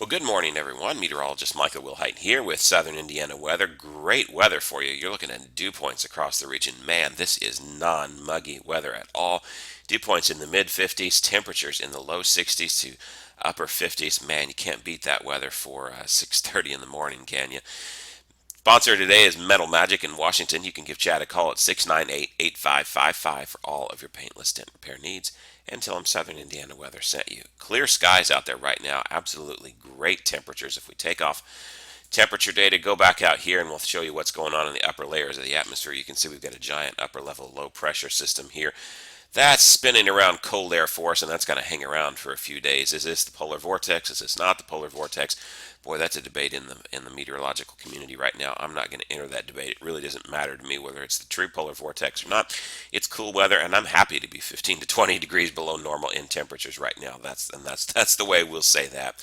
Well, good morning, everyone. Meteorologist Michael Wilhite here with Southern Indiana weather. Great weather for you. You're looking at dew points across the region. Man, this is non-muggy weather at all. Dew points in the mid 50s, temperatures in the low 60s to upper 50s. Man, you can't beat that weather for 6:30 in the morning, can you? Sponsor today is Metal Magic in Washington. You can give Chad a call at 698-8555 for all of your paintless dent repair needs and tell him Southern Indiana weather sent you. Clear skies out there right now. Absolutely great temperatures. If we take off temperature data, go back out here and we'll show you what's going on in the upper layers of the atmosphere. You can see we've got a giant upper level low pressure system here. That's spinning around cold air for us, and that's going to hang around for a few days. Is this the polar vortex? Is this not the polar vortex? Boy, that's a debate in the meteorological community right now. I'm not going to enter that debate. It really doesn't matter to me whether it's the true polar vortex or not. It's cool weather, and I'm happy to be 15 to 20 degrees below normal in temperatures right now. That's the way we'll say that.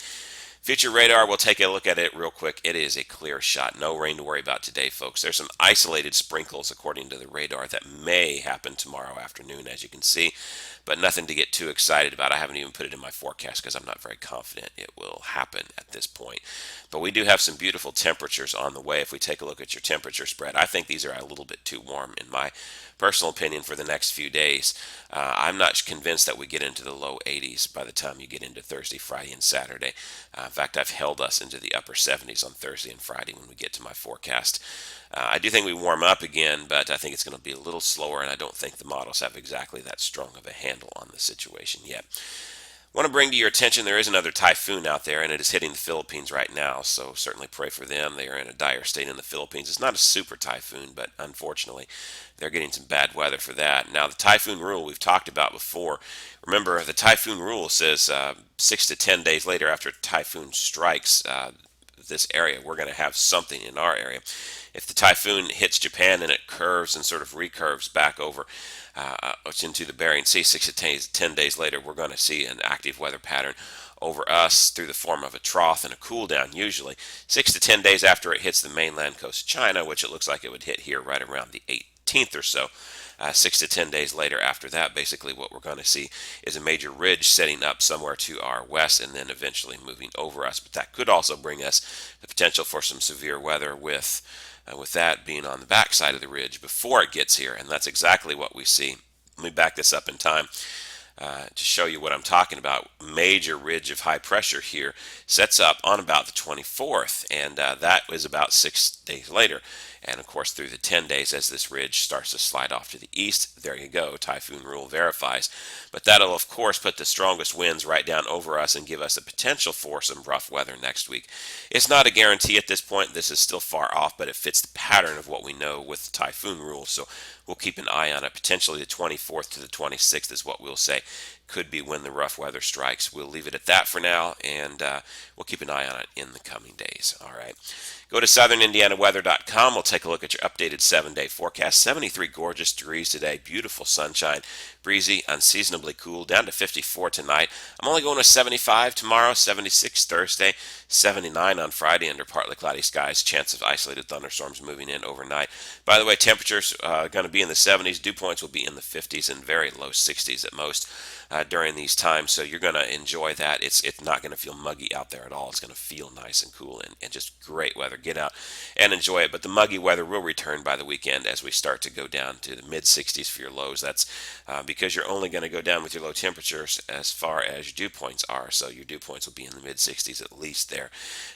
Future radar, we'll take a look at it real quick. It is a clear shot. No rain to worry about today, folks. There's some isolated sprinkles, according to the radar, that may happen tomorrow afternoon, as you can see, but nothing to get too excited about. I haven't even put it in my forecast because I'm not very confident it will happen at this point. But we do have some beautiful temperatures on the way. If we take a look at your temperature spread, I think these are a little bit too warm in my personal opinion for the next few days. I'm not convinced that we get into the low 80s by the time you get into Thursday, Friday, and Saturday. In fact, I've held us into the upper 70s on Thursday and Friday when we get to my forecast. I do think we warm up again, but I think it's going to be a little slower, and I don't think the models have exactly that strong of a handle on the situation yet. Want to bring to your attention there is another typhoon out there, and it is hitting the Philippines right now, so certainly pray for them. They are in a dire state in the Philippines. It's not a super typhoon, but unfortunately they're getting some bad weather for that. Now, the typhoon rule we've talked about before. Remember, the typhoon rule says 6 to 10 days later after a typhoon strikes this area, we're going to have something in our area. If the typhoon hits Japan and it curves and sort of recurves back over into the Bering Sea 6 to 10 days later, we're going to see an active weather pattern over us through the form of a trough and a cool down, usually 6 to 10 days after it hits the mainland coast of China, which it looks like it would hit here right around the 18th or so. 6 to 10 days later after that, basically what we're going to see is a major ridge setting up somewhere to our west and then eventually moving over us. But that could also bring us the potential for some severe weather with that being on the backside of the ridge before it gets here. And that's exactly what we see. Let me back this up in time. To show you what I'm talking about. Major ridge of high pressure here sets up on about the 24th, and that is about 6 days later. And of course, through the 10 days as this ridge starts to slide off to the east, there you go, typhoon rule verifies. But that'll, of course, put the strongest winds right down over us and give us the potential for some rough weather next week. It's not a guarantee at this point. This is still far off, but it fits the pattern of what we know with the typhoon rule. So we'll keep an eye on it. Potentially the 24th to the 26th is what we'll say could be when the rough weather strikes. We'll leave it at that for now, and we'll keep an eye on it in the coming days. All right. Go to southernindianaweather.com. We'll take a look at your updated 7-day forecast. 73 gorgeous degrees today. Beautiful sunshine. Breezy, unseasonably cool. Down to 54 tonight. I'm only going to 75 tomorrow, 76 Thursday, 79 on Friday under partly cloudy skies. Chance of isolated thunderstorms moving in overnight. By the way, temperatures going to be in the 70s. Dew points will be in the 50s and very low 60s at most during these times. So you're going to enjoy that. It's not going to feel muggy out there at all. It's going to feel nice and cool and just great weather. Get out and enjoy it. But the muggy weather will return by the weekend as we start to go down to the mid 60s for your lows. That's because you're only going to go down with your low temperatures as far as your dew points are. So your dew points will be in the mid 60s at least there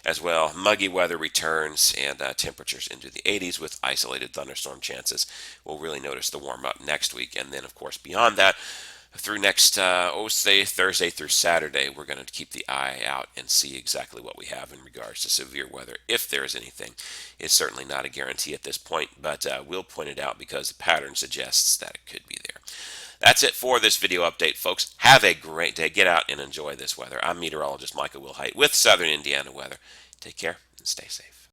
as well. Muggy weather returns and temperatures into the 80s with isolated thunderstorm chances. We'll really notice the warm up next week. And then, of course, beyond that, through next, say Thursday through Saturday, we're going to keep the eye out and see exactly what we have in regards to severe weather, if there is anything. It's certainly not a guarantee at this point, but we'll point it out because the pattern suggests that it could be there. That's it for this video update, folks. Have a great day. Get out and enjoy this weather. I'm meteorologist Michael Wilhite with Southern Indiana Weather. Take care and stay safe.